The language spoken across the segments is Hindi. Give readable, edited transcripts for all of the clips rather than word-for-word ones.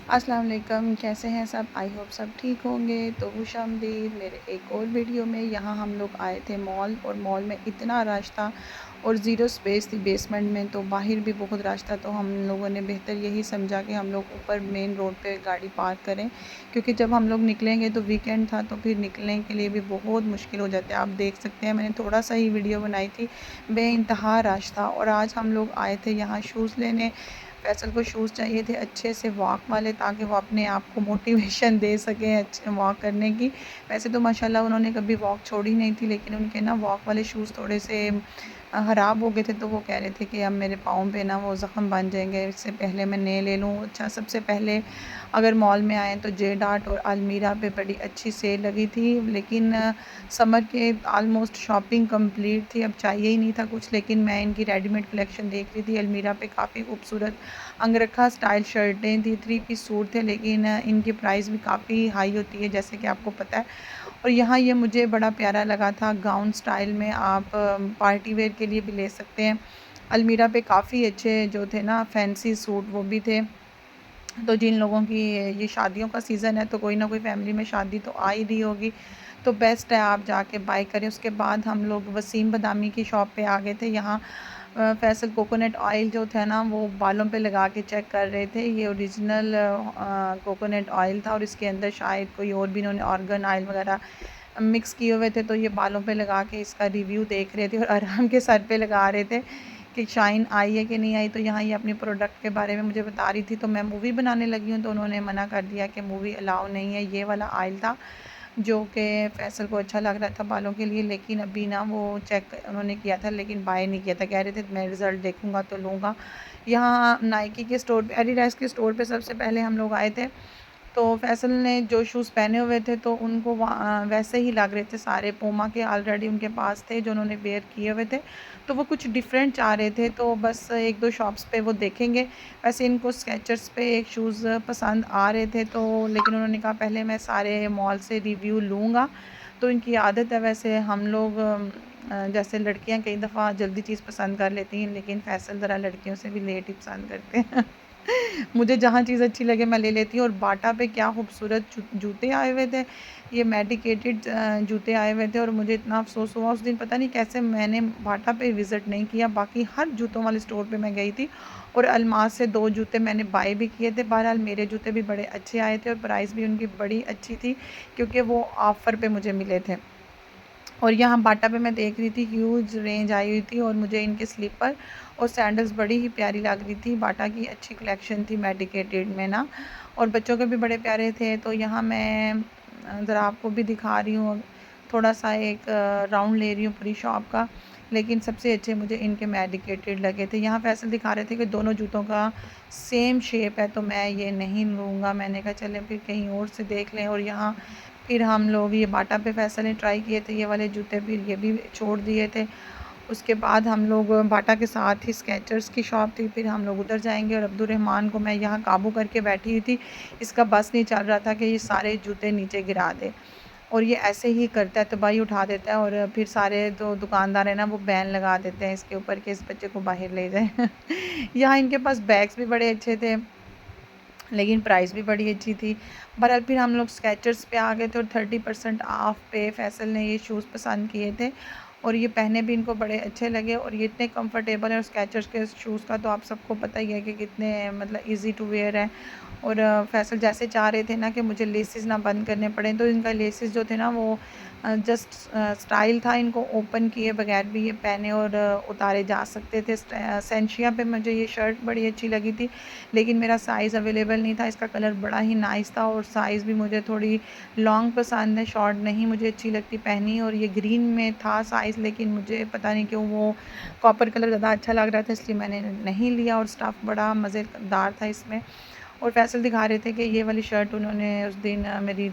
अस्सलाम वालेकुम, कैसे हैं सब? आई होप सब ठीक होंगे। तो खुशामदीद मेरे एक और वीडियो में। यहाँ हम लोग आए थे मॉल, और मॉल में इतना रश था और ज़ीरो स्पेस थी बेसमेंट में, तो बाहर भी बहुत रश था। तो हम लोगों ने बेहतर यही समझा कि हम लोग ऊपर मेन रोड पे गाड़ी पार्क करें, क्योंकि जब हम लोग निकलेंगे तो वीकेंड था, तो फिर निकलने के लिए भी बहुत मुश्किल हो जाती है। आप देख सकते हैं, मैंने थोड़ा सा ही वीडियो बनाई थी, बेइंतहा रश था। और आज हम लोग आए थे यहाँ शूज़ लेने। फैसल को शूज़ चाहिए थे अच्छे से वॉक वाले, ताकि वो अपने आप को मोटिवेशन दे सकें अच्छे वॉक करने की। वैसे तो माशाल्लाह उन्होंने कभी वॉक छोड़ी नहीं थी, लेकिन उनके ना वॉक वाले शूज़ थोड़े से ख़राब हो गए थे, तो वो कह रहे थे कि अब मेरे पाँव पे ना वो ज़ख़म बन जाएंगे, इससे पहले मैं नए ले लूँ। अच्छा, सबसे पहले अगर मॉल में आएँ तो जे डार्ट और अलमीरा पे बड़ी अच्छी सेल लगी थी, लेकिन समर के ऑलमोस्ट शॉपिंग कंप्लीट थी, अब चाहिए ही नहीं था कुछ। लेकिन मैं इनकी रेडीमेड कलेक्शन देख रही थी, अलमीरा पे काफ़ी खूबसूरत अंगरखा स्टाइल शर्टें थी, थ्री पीस सूट थे, लेकिन इनकी प्राइस भी काफ़ी हाई होती है, जैसे कि आपको पता है। और यहाँ ये मुझे बड़ा प्यारा लगा था, गाउन स्टाइल में आप पार्टी वेयर के लिए भी ले सकते हैं। अलमीरा पे काफ़ी अच्छे जो थे ना फैंसी सूट, वो भी थे। तो जिन लोगों की ये शादियों का सीज़न है, तो कोई ना कोई फैमिली में शादी तो आ ही रही होगी, तो बेस्ट है आप जाके बाय करें। उसके बाद हम लोग वसीम बदामी की शॉप पे आ गए थे। यहाँ फैसल कोकोनट ऑयल जो था ना, वो बालों पे लगा के चेक कर रहे थे। ये ओरिजिनल कोकोनट ऑयल था, और इसके अंदर शायद कोई और भी इन्होंने ऑर्गन ऑयल वगैरह मिक्स किए हुए थे। तो ये बालों पे लगा के इसका रिव्यू देख रहे थे, और आराम के सर पे लगा रहे थे कि शाइन आई है कि नहीं आई। तो यहाँ ये अपने प्रोडक्ट के बारे में मुझे बता रही थी, तो मैं मूवी बनाने लगी हूँ, तो उन्होंने मना कर दिया कि मूवी अलाउ नहीं है। ये वाला ऑयल था जो कि फैसल को अच्छा लग रहा था बालों के लिए, लेकिन अभी ना वो चेक उन्होंने किया था, लेकिन बाय नहीं किया था। कह रहे थे मैं रिज़ल्ट देखूँगा तो लूँगा। यहाँ नाइकी के स्टोर पे, एडिडास के स्टोर पे सबसे पहले हम लोग आए थे। तो फैसल ने जो शूज़ पहने हुए थे, तो उनको वैसे ही लग रहे थे सारे। पूमा के ऑलरेडी उनके पास थे जो उन्होंने वेयर किए हुए थे, तो वो कुछ डिफरेंट चाह रहे थे, तो बस एक दो शॉप्स पे वो देखेंगे। वैसे इनको स्केचर्स पे एक शूज़ पसंद आ रहे थे, तो लेकिन उन्होंने कहा पहले मैं सारे मॉल से रिव्यू लूँगा। तो इनकी आदत है, वैसे हम लोग जैसे लड़कियां कई दफ़ा जल्दी चीज़ पसंद कर लेती हैं, लेकिन फैसल ज़रा लड़कियों से भी लेट ही पसंद करते हैं। मुझे जहाँ चीज़ अच्छी लगे मैं ले लेती हूँ। और बाटा पे क्या खूबसूरत जूते आए हुए थे, ये मेडिकेटेड जूते आए हुए थे, और मुझे इतना अफसोस हुआ उस दिन, पता नहीं कैसे मैंने बाटा पे विज़िट नहीं किया। बाकी हर जूतों वाले स्टोर पे मैं गई थी, और अलमास से 2 जूते मैंने बाय भी किए थे। बहरहाल मेरे जूते भी बड़े अच्छे आए थे, और प्राइस भी उनकी बड़ी अच्छी थी, क्योंकि वो ऑफ़र पे मुझे मिले थे। और यहाँ बाटा पे मैं देख रही थी ह्यूज रेंज आई हुई थी, और मुझे इनके स्लीपर और सैंडल्स बड़ी ही प्यारी लग रही थी। बाटा की अच्छी कलेक्शन थी मेडिकेटेड में ना, और बच्चों के भी बड़े प्यारे थे। तो यहाँ मैं ज़रा आपको भी दिखा रही हूँ, थोड़ा सा एक राउंड ले रही हूँ पूरी शॉप का। लेकिन सबसे अच्छे मुझे इनके मेडिकेटेड लगे थे। यहाँ फैसल दिखा रहे थे कि दोनों जूतों का सेम शेप है, तो मैं ये नहीं लूँगा। मैंने कहा चलें फिर कहीं और से देख लें। और यहाँ फिर हम लोग ये बाटा पे फैसल ने ट्राई किए थे ये वाले जूते, फिर ये भी छोड़ दिए थे। उसके बाद हम लोग बाटा के साथ ही स्केचर्स की शॉप थी, फिर हम लोग उधर जाएंगे। और अब्दुलरहमान को मैं यहाँ काबू करके बैठी हुई थी, इसका बस नहीं चल रहा था कि ये सारे जूते नीचे गिरा दे। और ये ऐसे ही करता है, तबाही उठा देता है, और फिर सारे जो दुकानदार हैं ना, वो बैन लगा देते हैं इसके ऊपर कि इस बच्चे को बाहर ले जाए। यहाँ इनके पास बैग्स भी बड़े अच्छे थे, लेकिन प्राइस भी बड़ी अच्छी थी। बहरहाल फिर हम लोग स्केचर्स पे आ गए थे, और 30% ऑफ पे फैसल ने ये शूज़ पसंद किए थे, और ये पहने भी इनको बड़े अच्छे लगे, और ये इतने कंफर्टेबल है। और स्केचर्स के शूज़ का तो आप सबको पता ही है कि कितने मतलब इजी टू वेयर है। और फैसल जैसे चाह रहे थे ना कि मुझे लेसेस ना बंद करने पड़े, तो इनका लेसेस जो थे ना, वो जस्ट स्टाइल था, इनको ओपन किए बगैर भी ये पहने और उतारे जा सकते थे। सेंशिया पे मुझे ये शर्ट बड़ी अच्छी लगी थी, लेकिन मेरा साइज़ अवेलेबल नहीं था। इसका कलर बड़ा ही नाइस था, और साइज़ भी मुझे थोड़ी लॉन्ग पसंद है, शॉर्ट नहीं मुझे अच्छी लगती पहनी। और ये ग्रीन में था साइज़, लेकिन मुझे पता नहीं क्यों वो कॉपर कलर ज़्यादा अच्छा लग रहा था, इसलिए मैंने नहीं लिया। और स्टफ़ बड़ा मज़ेदार था इसमें। और फैसल दिखा रहे थे कि ये वाली शर्ट उन्होंने उस दिन मेरी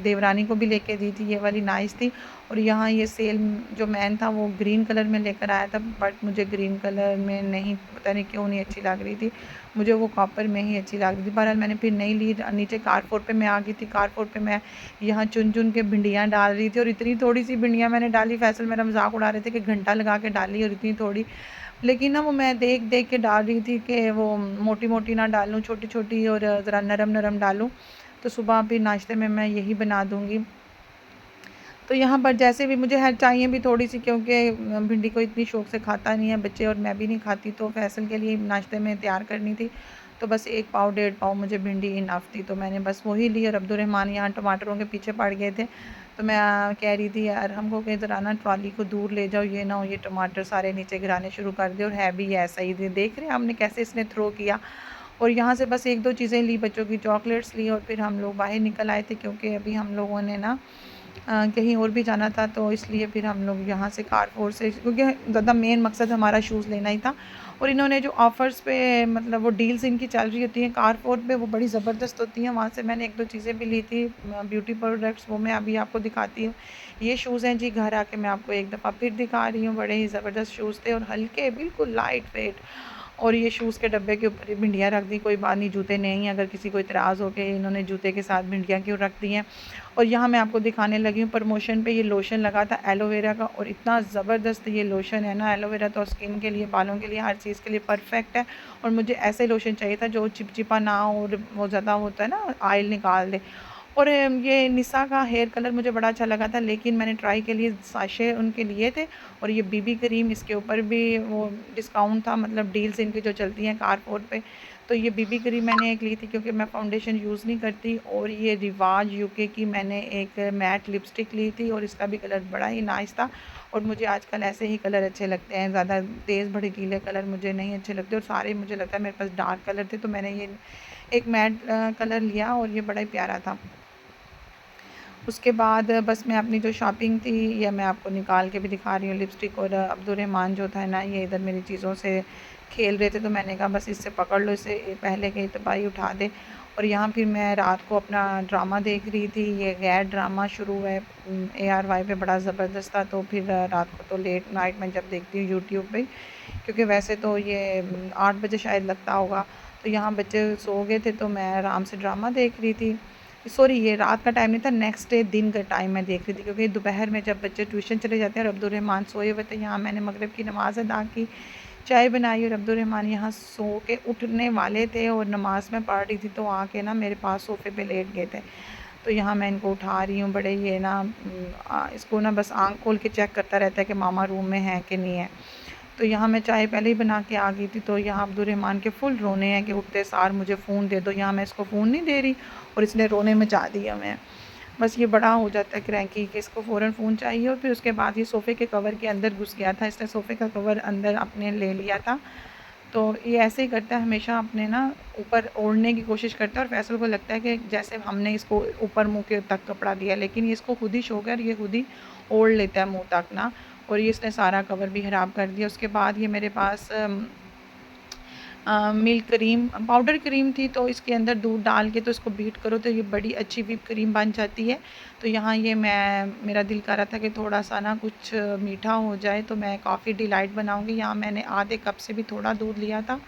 देवरानी को भी लेके दी थी, ये वाली नाइस थी। और यहाँ ये सेल जो मैन था वो ग्रीन कलर में लेकर आया था, बट मुझे ग्रीन कलर में नहीं, पता नहीं क्यों नहीं अच्छी लग रही थी, मुझे वो कॉपर में ही अच्छी लग रही थी। बहरहाल मैंने फिर नहीं ली। नीचे कारपोर पे मैं आ गई थी। कारपोर पे मैं यहाँ चुन चुन के भिंडियाँ डाल रही थी, और इतनी थोड़ी सी भिंडियाँ मैंने डाली, फैसल मेरा मजाक उड़ा रहे थे कि घंटा लगा के डाली, और इतनी थोड़ी लेकिन ना वो मैं देख देख के डाल रही थी कि वो मोटी मोटी ना डालूँ, छोटी छोटी और ज़रा नरम नरम डालूँ। तो सुबह भी नाश्ते में मैं यही बना दूँगी। तो यहाँ पर जैसे भी मुझे है चाहिए भी थोड़ी-सी, क्योंकि भिंडी को इतनी शौक से खाता नहीं है बच्चे और मैं भी नहीं खाती, तो फैसल के लिए नाश्ते में तैयार करनी थी। तो बस 1 पाव, डेढ़ पाव मुझे भिंडी इनफ थी, तो मैंने बस वही ली। और अब्दुर्रहमान यहाँ टमाटरों के पीछे पड़ गए थे। तो मैं कह रही थी यार हमको कहीं ज़रा ना ट्रॉली को दूर ले जाओ, ये ना हो ये टमाटर सारे नीचे गिराने शुरू कर दे। और है भी ऐसा ही, देख रहे हैं हमने कैसे इसने थ्रो किया। और यहाँ से बस 1-2 चीज़ें ली, बच्चों की चॉकलेट्स ली और फिर हम लोग बाहर निकल आए थे, क्योंकि अभी हम लोगों ने ना कहीं और भी जाना था। तो इसलिए फिर हम लोग यहाँ से कारफोर से, क्योंकि ज़्यादा मेन मकसद हमारा शूज़ लेना ही था। और इन्होंने जो ऑफ़र्स पे मतलब वो डील्स इनकी चल रही होती हैं कारफोर पे, वो बड़ी ज़बरदस्त होती हैं। वहाँ से मैंने 1-2 चीज़ें भी ली थी ब्यूटी प्रोडक्ट्स, वो मैं अभी आपको दिखाती हूँ। ये शूज़ हैं जी, घर आके मैं आपको एक दफ़ा फिर दिखा रही हूँ। बड़े ही ज़बरदस्त शूज़ थे और हल्के, बिल्कुल लाइट वेट। और ये शूज़ के डब्बे के ऊपर ही भिंडियाँ रख दी, कोई बात नहीं, जूते नहीं। अगर किसी को इतराज़ हो कि इन्होंने जूते के साथ भिंडियाँ क्यों रख दी हैं। और यहाँ मैं आपको दिखाने लगी हूँ प्रमोशन पे ये लोशन लगा था एलोवेरा का, और इतना ज़बरदस्त ये लोशन है ना। एलोवेरा तो स्किन के लिए, बालों के लिए, हर चीज़ के लिए परफेक्ट है। और मुझे ऐसे लोशन चाहिए था जो चिपचिपा ना हो और वो ज़्यादा होता है ना ऑयल निकाल दे। और ये निसा का हेयर कलर मुझे बड़ा अच्छा लगा था, लेकिन मैंने ट्राई के लिए साशे उनके लिए थे। और ये बीबी क्रीम, इसके ऊपर भी वो डिस्काउंट था, मतलब डील्स इनकी जो चलती हैं कारपोर्ट पे। तो ये बीबी क्रीम मैंने एक ली थी, क्योंकि मैं फाउंडेशन यूज़ नहीं करती। और ये रिवाज यूके की मैंने एक मैट लिपस्टिक ली थी, और इसका भी कलर बड़ा ही नाइस था। और मुझे आजकल ऐसे ही कलर अच्छे लगते हैं, ज़्यादा तेज़ भड़कीले कलर मुझे नहीं अच्छे लगते। और सारे मुझे लगता है मेरे पास डार्क कलर थे, तो मैंने ये एक मैट कलर लिया और ये बड़ा ही प्यारा था। उसके बाद बस मैं अपनी जो शॉपिंग थी ये मैं आपको निकाल के भी दिखा रही हूँ। लिपस्टिक और अब्दुर्रहमान जो था ना, ये इधर मेरी चीज़ों से खेल रहे थे, तो मैंने कहा बस इससे पकड़ लो, इससे पहले कि तबाही उठा दे। और यहाँ फिर मैं रात को अपना ड्रामा देख रही थी। ये गैर ड्रामा शुरू है ARY पे, बड़ा ज़बरदस्त था। तो फिर रात को तो लेट नाइट में जब देखती हूँ यूट्यूब पे, क्योंकि वैसे तो ये 8 बजे शायद लगता होगा। तो यहाँ बच्चे सो गए थे, तो मैं आराम से ड्रामा देख रही थी। सॉरी, ये रात का टाइम नहीं था, नेक्स्ट डे दिन का टाइम मैं देख रही थी, क्योंकि दोपहर में जब बच्चे ट्यूशन चले जाते हैं और अब्दुर्रहमान सोए हुए थे, यहाँ मैंने मगरिब की नमाज़ अदा की, चाय बनाई। और अब्दुर्रहमान यहाँ सो के उठने वाले थे और नमाज़ में पढ़ रही थी, तो आके ना मेरे पास सोफ़े पे लेट गए थे। तो यहाँ मैं इनको उठा रही हूँ, बड़े ये ना इसको ना बस आँख खोल के चेक करता रहता है कि मामा रूम में है कि नहीं है। तो यहाँ मैं चाय पहले ही बना के आ गई थी। तो यहाँ अब्दुर्रहमान के फुल रोने हैं कि उठते सार मुझे फ़ोन दे दो। यहाँ मैं इसको फ़ोन नहीं दे रही और इसने रोने मचा दिया मैं। बस ये बड़ा हो जाता है क्रैंकी कि इसको फ़ौरन फ़ोन चाहिए। और फिर उसके बाद ये सोफ़े के कवर के अंदर घुस गया था, इसने सोफ़े का कवर अंदर अपने ले लिया था। तो ये ऐसे ही करता है हमेशा, अपने ना ऊपर ओढ़ने की कोशिश करता है। और फैसल को लगता है कि जैसे हमने इसको ऊपर मुँह के तक कपड़ा दिया, लेकिन ये इसको खुद ही शौक है और ये खुद ही ओढ़ लेता है मुँह तक ना। और ये इसने सारा कवर भी ख़राब कर दिया। उसके बाद ये मेरे पास मिल्क क्रीम, पाउडर क्रीम थी, तो इसके अंदर दूध डाल के तो इसको बीट करो तो ये बड़ी अच्छी व्हिप क्रीम बन जाती है। तो यहाँ ये मेरा दिल कर रहा था कि थोड़ा सा ना कुछ मीठा हो जाए, तो मैं कॉफ़ी डिलाइट बनाऊँगी। यहाँ मैंने आधे कप से भी थोड़ा दूध लिया था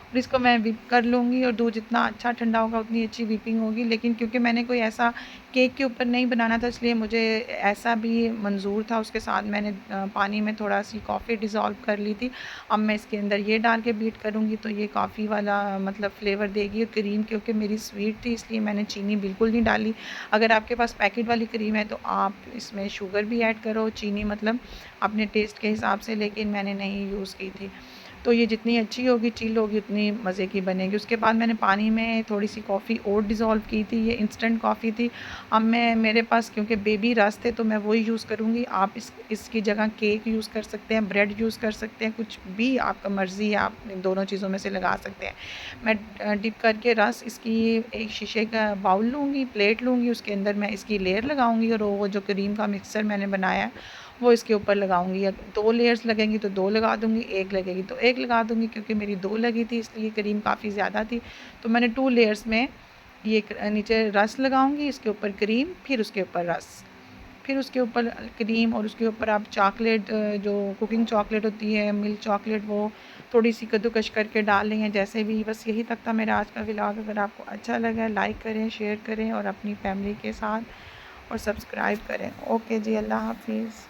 और इसको मैं व्हिप कर लूँगी। और दूध जितना अच्छा ठंडा होगा उतनी अच्छी व्हिपिंग होगी। लेकिन क्योंकि मैंने कोई ऐसा केक के ऊपर नहीं बनाना था, इसलिए मुझे ऐसा भी मंज़ूर था। उसके साथ मैंने पानी में थोड़ा सी कॉफ़ी डिज़ोल्व कर ली थी। अब मैं इसके अंदर ये डाल के बीट करूँगी, तो ये कॉफ़ी वाला मतलब फ्लेवर देगी। और क्रीम क्योंकि मेरी स्वीट थी, इसलिए मैंने चीनी बिल्कुल नहीं डाली। अगर आपके पास पैकेट वाली क्रीम है तो आप इसमें शुगर भी ऐड करो, चीनी मतलब अपने टेस्ट के हिसाब से, लेकिन मैंने नहीं यूज़ की थी। तो ये जितनी अच्छी होगी, चिल होगी, उतनी मज़े की बनेगी। उसके बाद मैंने पानी में थोड़ी सी कॉफ़ी और डिज़ोल्व की थी, ये इंस्टेंट कॉफ़ी थी। अब मेरे पास क्योंकि बेबी रस थे, तो मैं वही यूज़ करूँगी। आप इसकी जगह केक यूज़ कर सकते हैं, ब्रेड यूज़ कर सकते हैं, कुछ भी आपका मर्ज़ी है, आप इन दोनों चीज़ों में से लगा सकते हैं। मैं डिप करके रस इसकी एक शीशे का बाउल लूँगी, प्लेट लूँगी, उसके अंदर मैं इसकी लेयर लगाऊँगी और वो जो क्रीम का मिक्सचर मैंने बनाया है वो इसके ऊपर लगाऊंगी। या 2 लेयर्स लगेंगी तो 2 लगा दूँगी, 1 लगेगी तो 1 लगा दूँगी। क्योंकि मेरी 2 लगी थी इसलिए क्रीम काफ़ी ज़्यादा थी, तो मैंने 2 लेयर्स में ये नीचे रस लगाऊंगी, इसके ऊपर क्रीम, फिर उसके ऊपर रस, फिर उसके ऊपर क्रीम, और उसके ऊपर आप चॉकलेट जो कुकिंग चॉकलेट होती है, मिल्क चॉकलेट, वो थोड़ी सी कद्दूकश करके डाल लें, जैसे भी। बस यही तक था मेरा आज का व्लॉग। अगर आपको अच्छा लगा लाइक करें, शेयर करें और अपनी फैमिली के साथ और सब्सक्राइब करें। ओके जी, अल्लाह हाफिज़।